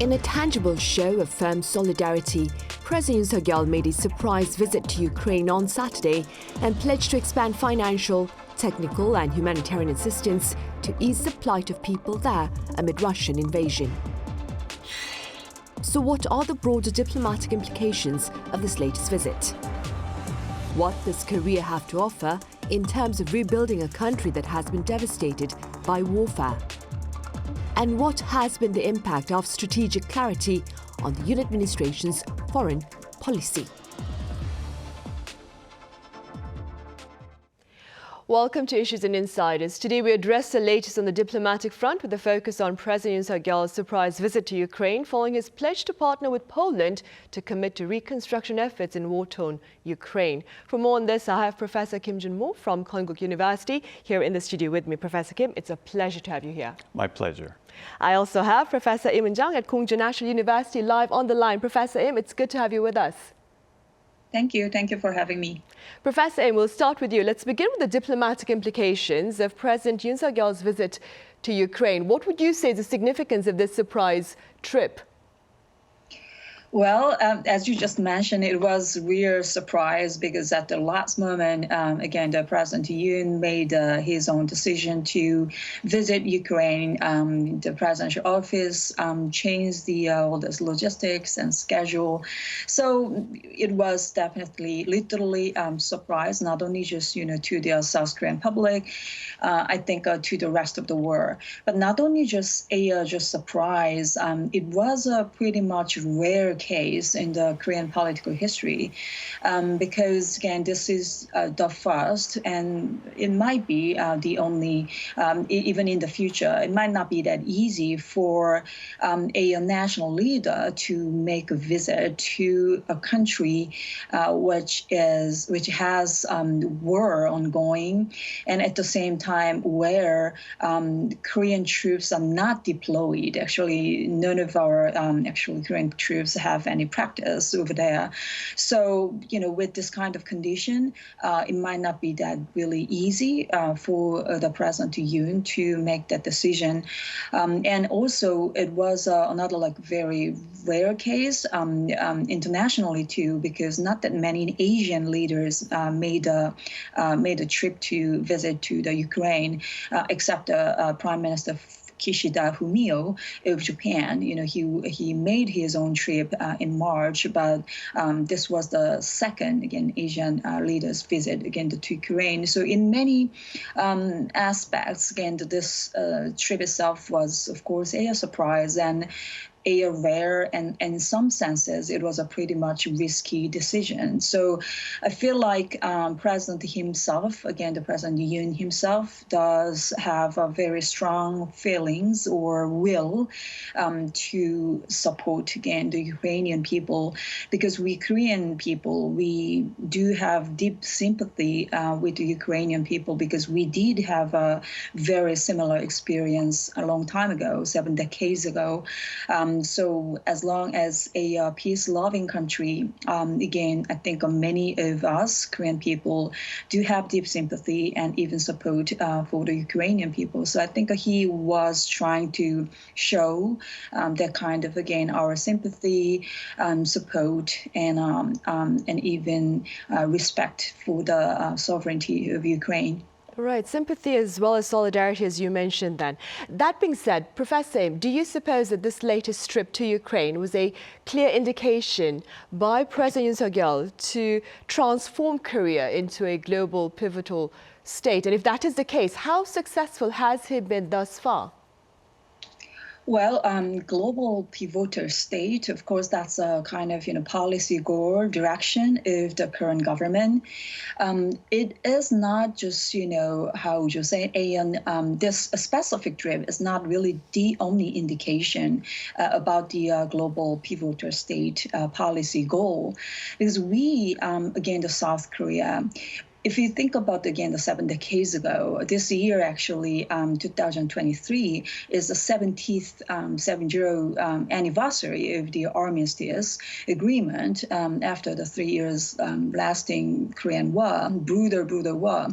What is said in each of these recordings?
In a tangible show of firm solidarity, President Yoon Suk Yeol made a surprise visit to Ukraine on Saturday and pledged to expand financial, technical and humanitarian assistance to ease the plight of people there amid Russian invasion. So what are the broader diplomatic implications of this latest visit? What does Korea have to offer in terms of rebuilding a country that has been devastated by warfare? And what has been the impact of strategic clarity on the Yoon administration's foreign policy? Welcome to Issues and Insiders. Today we address the latest on the diplomatic front with a focus on President Yoon Suk Yeol's surprise visit to Ukraine following his pledge to partner with Poland to commit to reconstruction efforts in war-torn Ukraine. For more on this, I have Professor Kim Jun-mo from Konkuk University here in the studio with me. Professor Kim, it's a pleasure to have you here. My pleasure. I also have Professor Lim Eun-jung at Kongju National University live on the line. Professor Im, it's good to have you with us. Thank you. Thank you for having me. Professor Im, we'll start with you. Let's begin with the diplomatic implications of President Yoon Suk Yeol's visit to Ukraine. What would you say is the significance of this surprise trip? Well, as you just mentioned, it was a real surprise because at the last moment, again, the President Yoon made his own decision to visit Ukraine. The presidential office changed all this logistics and schedule. So it was definitely, literally surprise, not only just, to the South Korean public, I think to the rest of the world. But not only just a surprise, it was a pretty much rare case in the Korean political history, because again, this is the first, and it might be the only, even in the future, it might not be that easy for a national leader to make a visit to a country which has war ongoing, and at the same time where Korean troops are not deployed. Actually, none of our Korean troops have any practice over there. So, with this kind of condition, it might not be that really easy for the President Yoon to make that decision. And also, it was another very rare case internationally too, because not that many Asian leaders made a trip to visit to the Ukraine, except Prime Minister Kishida Fumio of Japan. He made his own trip in March, but this was the second, again, Asian leaders visit, again, to Ukraine. So in many aspects, again, this trip itself was, of course, a surprise and a rare, and in some senses, it was a pretty much risky decision. So I feel like President himself, again, the President Yoon himself, does have a very strong feelings or will to support, again, the Ukrainian people, because we Korean people, we do have deep sympathy with the Ukrainian people, because we did have a very similar experience a long time ago, 7 decades ago. So as long as a peace-loving country, again, I think many of us, Korean people, do have deep sympathy and even support for the Ukrainian people. So I think he was trying to show that kind of, again, our sympathy, support, and even respect for the sovereignty of Ukraine. Right, sympathy as well as solidarity, as you mentioned then. That being said, Professor Im, do you suppose that this latest trip to Ukraine was a clear indication by President Yoon Suk Yeol to transform Korea into a global pivotal state? And if that is the case, how successful has he been thus far? Well, global pivotal state, of course, that's a kind of, policy goal, direction of the current government. It is not just, how would you say, this specific trip is not really the only indication about the global pivotal state policy goal. Because we, again, the South Korea, if you think about, again, the 7 decades ago, this year, actually, 2023, is the 70th anniversary of the Armistice Agreement after the 3 years lasting Korean War, brutal war.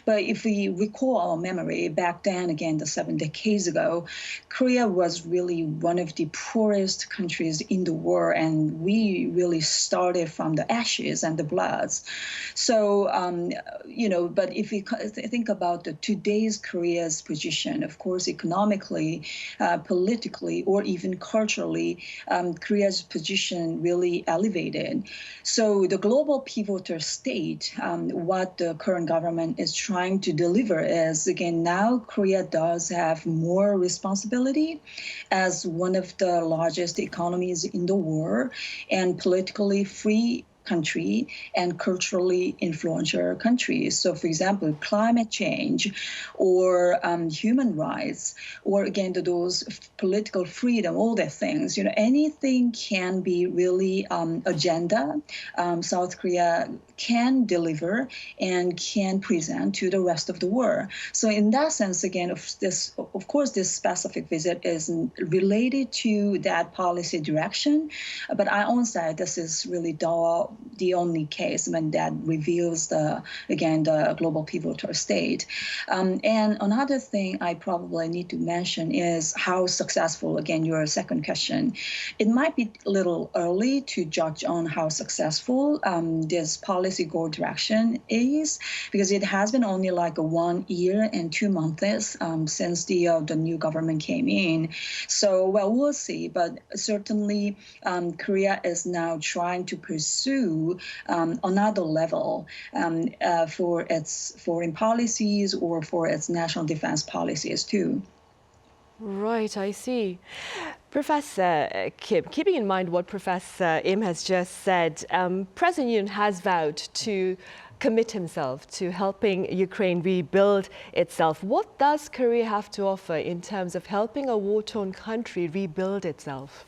But if we recall our memory, back then, again, the 7 decades ago, Korea was really one of the poorest countries in the world, and we really started from the ashes and the bloods. So, but if we think about today's Korea's position, of course, economically, politically, or even culturally, Korea's position really elevated. So the global pivotal state, what the current government is trying to deliver is, again, now Korea does have more responsibility as one of the largest economies in the world and politically free country and culturally influential countries. So, for example, climate change or human rights, or again, those political freedom, all the things, anything can be really agenda South Korea can deliver and can present to the rest of the world. So in that sense, again, of course, this specific visit is related to that policy direction, but I won't say this is really the only case when that reveals the global pivotal state. And another thing I probably need to mention is how successful, again, your second question. It might be a little early to judge on how successful this policy goal direction is, because it has been only like 1 year and 2 months since the new government came in. So, well, we'll see. But certainly, Korea is now trying to pursue another level for its foreign policies or for its national defense policies too. Right, I see. Professor Kim, keeping in mind what Professor Im has just said, President Yoon has vowed to commit himself to helping Ukraine rebuild itself. What does Korea have to offer in terms of helping a war-torn country rebuild itself?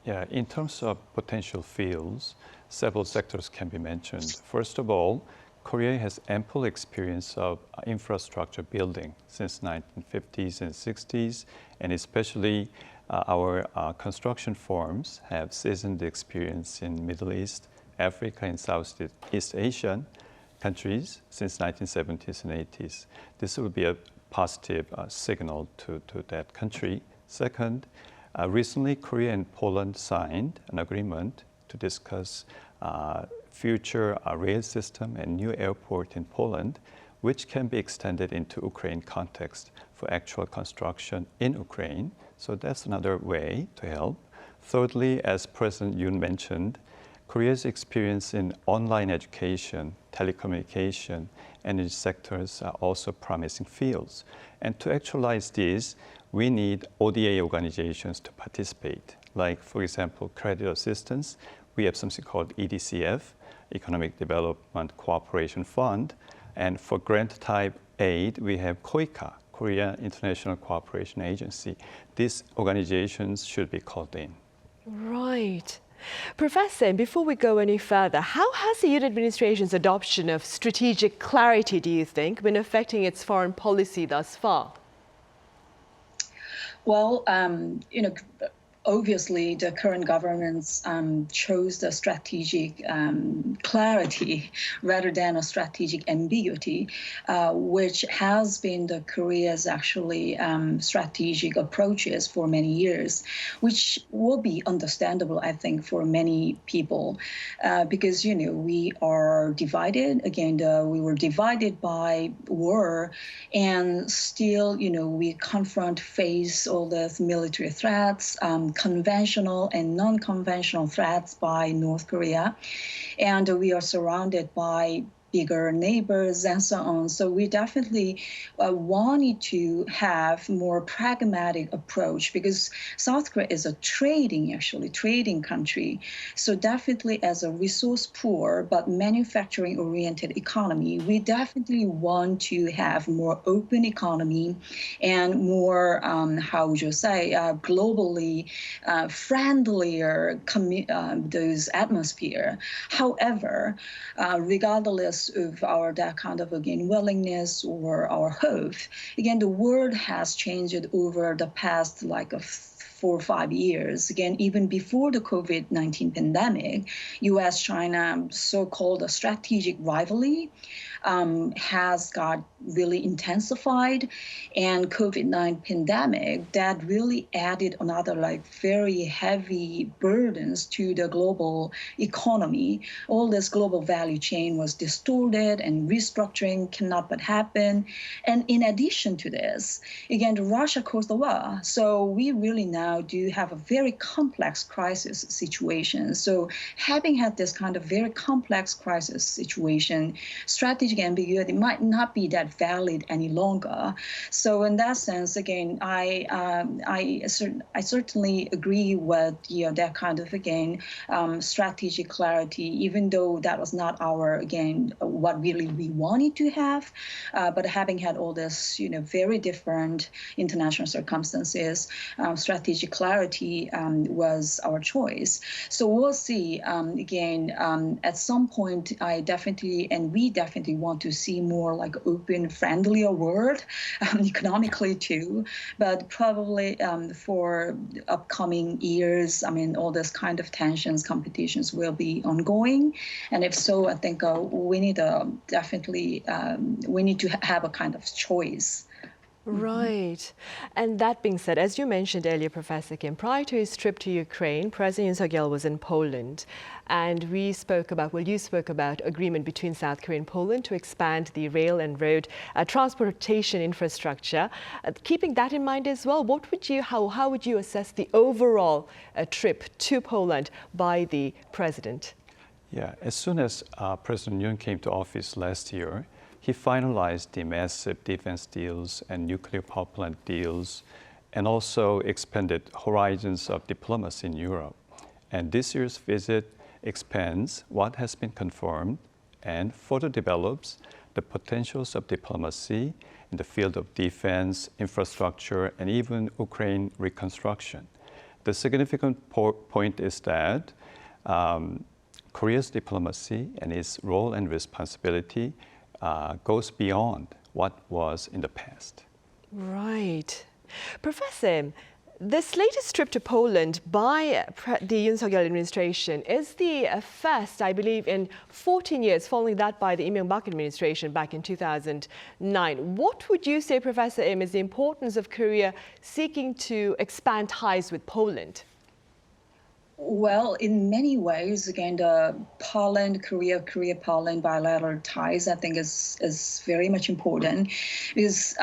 Yeah, in terms of potential fields, several sectors can be mentioned. First of all, Korea has ample experience of infrastructure building since 1950s and 60s, and especially our construction firms have seasoned experience in Middle East, Africa, and Southeast Asian countries since 1970s and 80s. This will be a positive signal to that country. Second, recently Korea and Poland signed an agreement to discuss future rail system and new airport in Poland, which can be extended into Ukraine context for actual construction in Ukraine. So that's another way to help. Thirdly, as President Yoon mentioned, Korea's experience in online education, telecommunication, energy sectors are also promising fields. And to actualize these, we need ODA organizations to participate. Like, for example, credit assistance, we have something called EDCF, Economic Development Cooperation Fund. And for grant type aid, we have KOICA, Korea International Cooperation Agency. These organizations should be called in. Right. Professor, before we go any further, how has the Yoon administration's adoption of strategic clarity, do you think, been affecting its foreign policy thus far? Well, obviously, the current governments chose the strategic clarity rather than a strategic ambiguity, which has been the Korea's actually strategic approaches for many years, which will be understandable, I think, for many people, because, we are divided. Again, we were divided by war, and still, we face all the military threats, conventional and non-conventional threats by North Korea. And we are surrounded by bigger neighbors and so on. So we definitely wanted to have more pragmatic approach, because South Korea is a trading country. So definitely as a resource poor but manufacturing oriented economy, we definitely want to have more open economy and more, globally friendlier those atmosphere. However, regardless regardless of our that kind of again willingness or our hope, again the world has changed over the past like 4 or 5 years. Again, even before the COVID-19 pandemic, U.S.-China so-called strategic rivalry has got really intensified, and COVID-19 pandemic that really added another like very heavy burdens to the global economy. All this global value chain was distorted, and restructuring cannot but happen. And in addition to this, again, Russia caused the war. So we really now do have a very complex crisis situation. So having had this kind of very complex crisis situation, strategic ambiguity might not be that valid any longer. So in that sense, again, I certainly agree with that kind of again strategic clarity, even though that was not our again what really we wanted to have. But having had all this very different international circumstances, strategic clarity was our choice. So we'll see. Again, at some point, I definitely and we definitely want to see more like open, friendlier world, economically too. But probably for upcoming years, I mean, all this kind of tensions, competitions will be ongoing. And if so, I think we need definitely we need to have a kind of choice. Right. And that being said, as you mentioned earlier, Professor Kim, prior to his trip to Ukraine, President Yoon Suk Yeol was in Poland. And you spoke about agreement between South Korea and Poland to expand the rail and road transportation infrastructure. Keeping that in mind as well, how would you assess the overall trip to Poland by the president? Yeah, as soon as President Yoon came to office last year, he finalized the massive defense deals and nuclear power plant deals, and also expanded horizons of diplomacy in Europe. And this year's visit expands what has been confirmed and further develops the potentials of diplomacy in the field of defense, infrastructure, and even Ukraine reconstruction. The significant point is that Korea's diplomacy and its role and responsibility goes beyond what was in the past. Right. Professor, this latest trip to Poland by the Yoon Suk Yeol administration is the first, I believe, in 14 years, following that by the Lee Myung-bak administration back in 2009. What would you say, Professor Im, is the importance of Korea seeking to expand ties with Poland? Well, in many ways, again, the Korea-Poland bilateral ties, I think, is very much important because,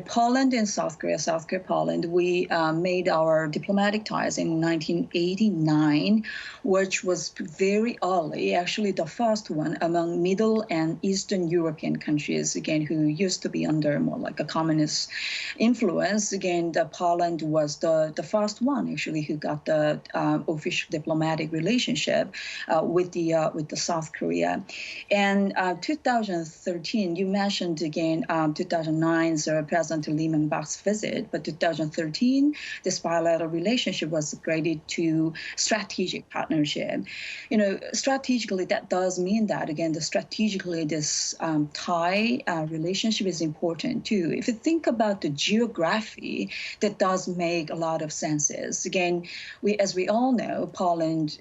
Poland and South Korea, Poland, we made our diplomatic ties in 1989, which was very early, actually the first one among Middle and Eastern European countries, again, who used to be under more like a communist influence. Again, Poland was the first one, actually, who got the official diplomatic relationship with the South Korea. And 2013, you mentioned again 2009's President Lim Eun-jung's visit, but 2013, this bilateral relationship was upgraded to strategic partnership. Strategically, that does mean that again, strategically this Thai relationship is important too. If you think about the geography, that does make a lot of senses. Again, as we all know, Poland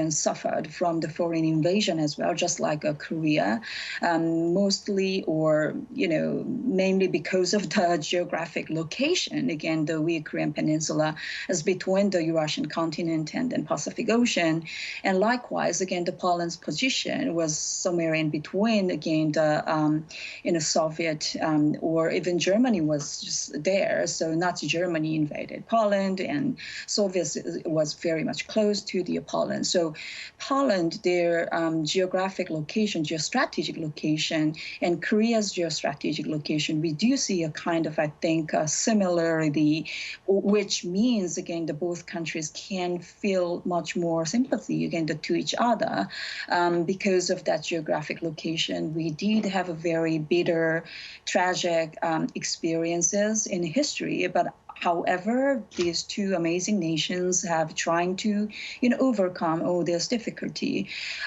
suffered from the foreign invasion as well, just like Korea, mostly or, mainly because of the geographic location. Again, the Korean peninsula is between the Eurasian continent and the Pacific Ocean. And likewise, again, the Poland's position was somewhere in between, again, the Soviet or even Germany was just there. So Nazi Germany invaded Poland, and Soviets was very much close to the Poland. So Poland, their geographic location, geostrategic location, and Korea's geostrategic location, we do see a kind of, I think, similarity, which means, again, that both countries can feel much more sympathy, again, to each other. Because of that geographic location, we did have a very bitter, tragic experiences in history, but However, these two amazing nations have trying to, overcome all this difficulty.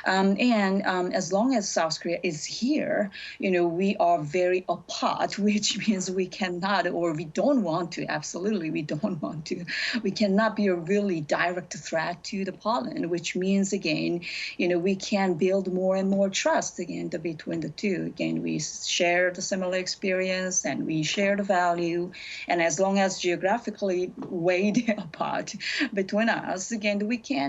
As long as South Korea is here, we are very apart, which means we cannot, or we don't want to, absolutely, we don't want to. We cannot be a really direct threat to the Poland, which means, again, we can build more and more trust, again, between the two. Again, we share the similar experience and we share the value. And as long as geographically way apart between us, again, we can,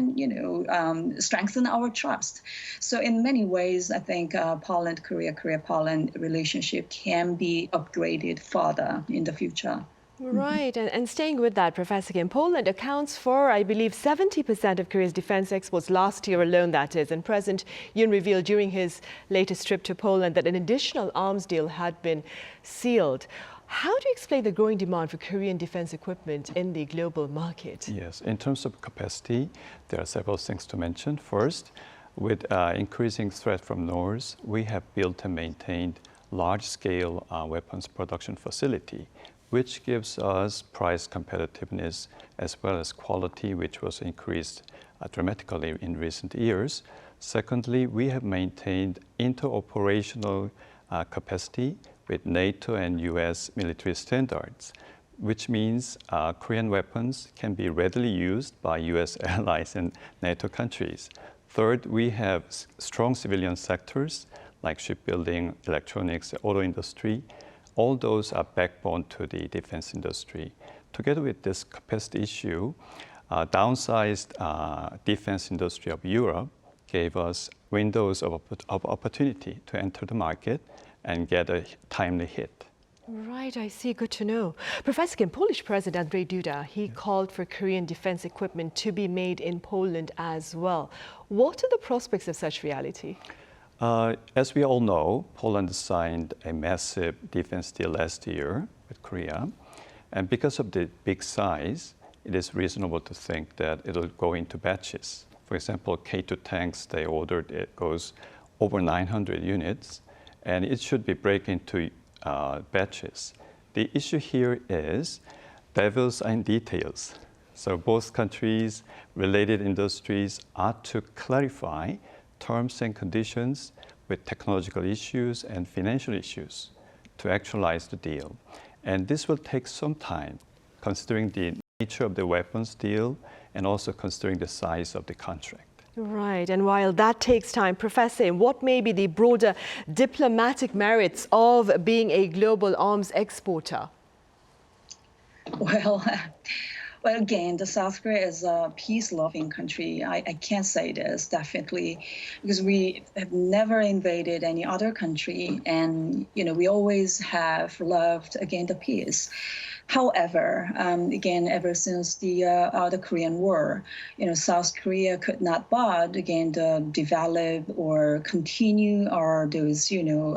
strengthen our trust. So in many ways, I think Poland-Korea, Korea-Poland relationship can be upgraded further in the future. Right, and staying with that, Professor Kim, Poland accounts for, I believe, 70% of Korea's defense exports last year alone, that is. And President Yoon revealed during his latest trip to Poland that an additional arms deal had been sealed. How do you explain the growing demand for Korean defense equipment in the global market? Yes, in terms of capacity, there are several things to mention. First, with increasing threat from North, we have built and maintained large-scale weapons production facility, which gives us price competitiveness as well as quality, which was increased dramatically in recent years. Secondly, we have maintained interoperational capacity with NATO and US military standards, which means Korean weapons can be readily used by US allies and NATO countries. Third, we have strong civilian sectors like shipbuilding, electronics, auto industry. All those are backbone to the defense industry. Together with this capacity issue, downsized defense industry of Europe gave us windows of opportunity to enter the market and get a timely hit. Right, I see. Good to know. Professor Kim, Polish President Andrzej Duda, he called for Korean defense equipment to be made in Poland as well. What are the prospects of such reality? As we all know, Poland signed a massive defense deal last year with Korea. And because of the big size, it is reasonable to think that it'll go into batches. For example, K2 tanks they ordered, it goes over 900 units, and it should be break into batches. The issue here is devils are in details. So both countries, related industries are to clarify terms and conditions with technological issues and financial issues to actualize the deal. And this will take some time, considering the nature of the weapons deal and also considering the size of the contract. Right, and while that takes time, Professor, what may be the broader diplomatic merits of being a global arms exporter? Well, again, the South Korea is a peace-loving country. I can't say this, definitely, because we have never invaded any other country. And, we always have loved, again, the peace. However, again, ever since the Korean War, South Korea could not but, again, develop or continue those,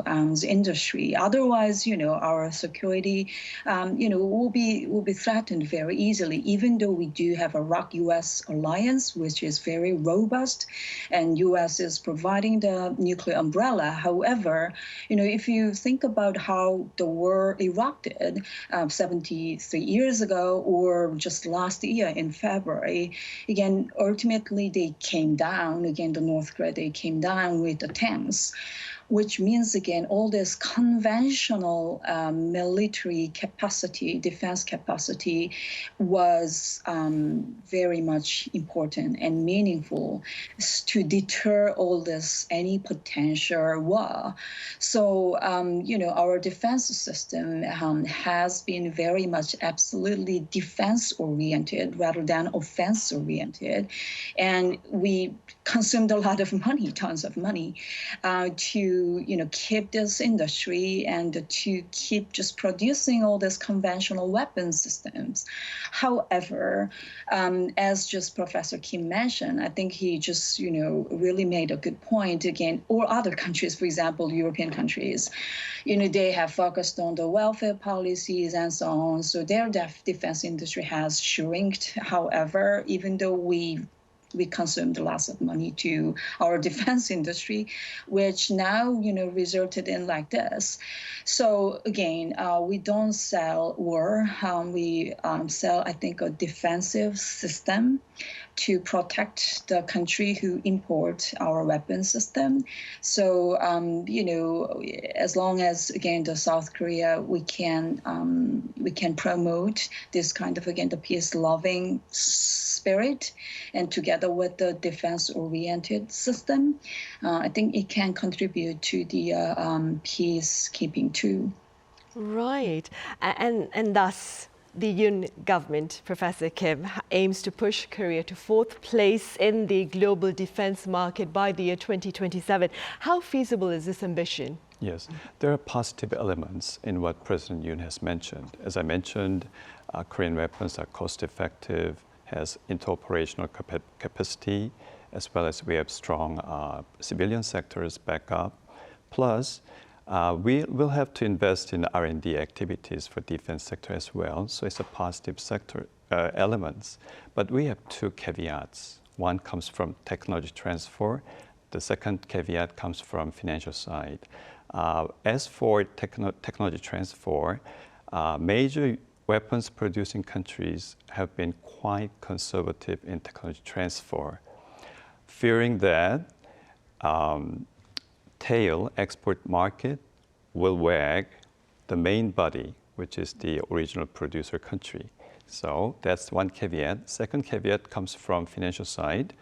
arms industry. Otherwise, our security, will be threatened very easily, even though we do have a ROK-US alliance, which is very robust, and US is providing the nuclear umbrella. However, if you think about how the war erupted 73 years ago or just last year in February, again, ultimately they came down, again, the North Korea, they came down with the tanks, which means, again, all this conventional military capacity, defense capacity was very much important and meaningful to deter all this, any potential war. So, our defense system has been very much absolutely defense-oriented rather than offense-oriented. And we consumed a lot of money, tons of money, to keep this industry and to keep just producing all these conventional weapon systems. However, as just Professor Kim mentioned, I think he just really made a good point. Again, or other countries, for example, European countries, they have focused on the welfare policies and so on. So their defense industry has shrinked. However, even though we we consumed lots of money to our defense industry, which now, resulted in like this. So again, we don't sell war. We sell, I think, a defensive system to protect the country who import our weapon system. So, as long as, again, the South Korea, we can promote this kind of, again, the peace-loving spirit, and together with the defense-oriented system, I think it can contribute to the peacekeeping too. Right, and thus the Yoon government, Professor Kim, aims to push Korea to fourth place in the global defense market by the year 2027. How feasible is this ambition? Yes, there are positive elements in what President Yoon has mentioned. As I mentioned, Korean weapons are cost-effective, has interoperational capacity, as well as we have strong civilian sectors backup. Plus, we will have to invest in R&D activities for defense sector as well. So it's a positive sector elements. But we have two caveats. One comes from technology transfer. The second caveat comes from financial side. As for technology transfer, major weapons producing countries have been quite conservative in technology transfer, fearing that tail export market will wag the main body, which is the original producer country. So that's one caveat. Second caveat comes from financial side.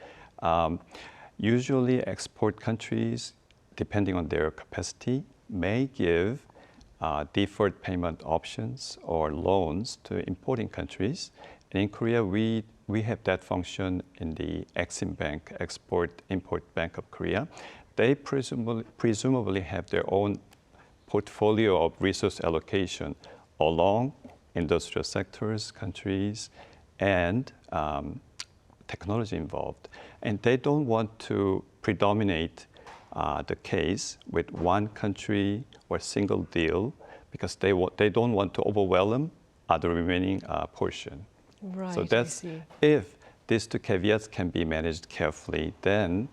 Usually export countries, depending on their capacity, may give deferred payment options or loans to importing countries. And in Korea, we have that function in the Exim Bank, Export-Import Bank of Korea. They presumably have their own portfolio of resource allocation along industrial sectors, countries, and technology involved. And they don't want to predominate the case with one country or single deal because they don't want to overwhelm the remaining portion. Right, so that's if these two caveats can be managed carefully, then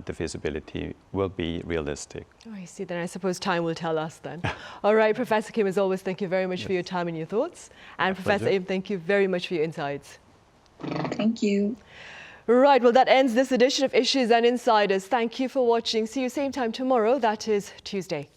the feasibility will be realistic. Oh, I see. Then I suppose time will tell us then. All right, Professor Kim, as always, thank you very much for your time and your thoughts. And Professor Im, thank you very much for your insights. Thank you. Right, well, that ends this edition of Issues and Insiders. Thank you for watching. See you same time tomorrow. That is Tuesday.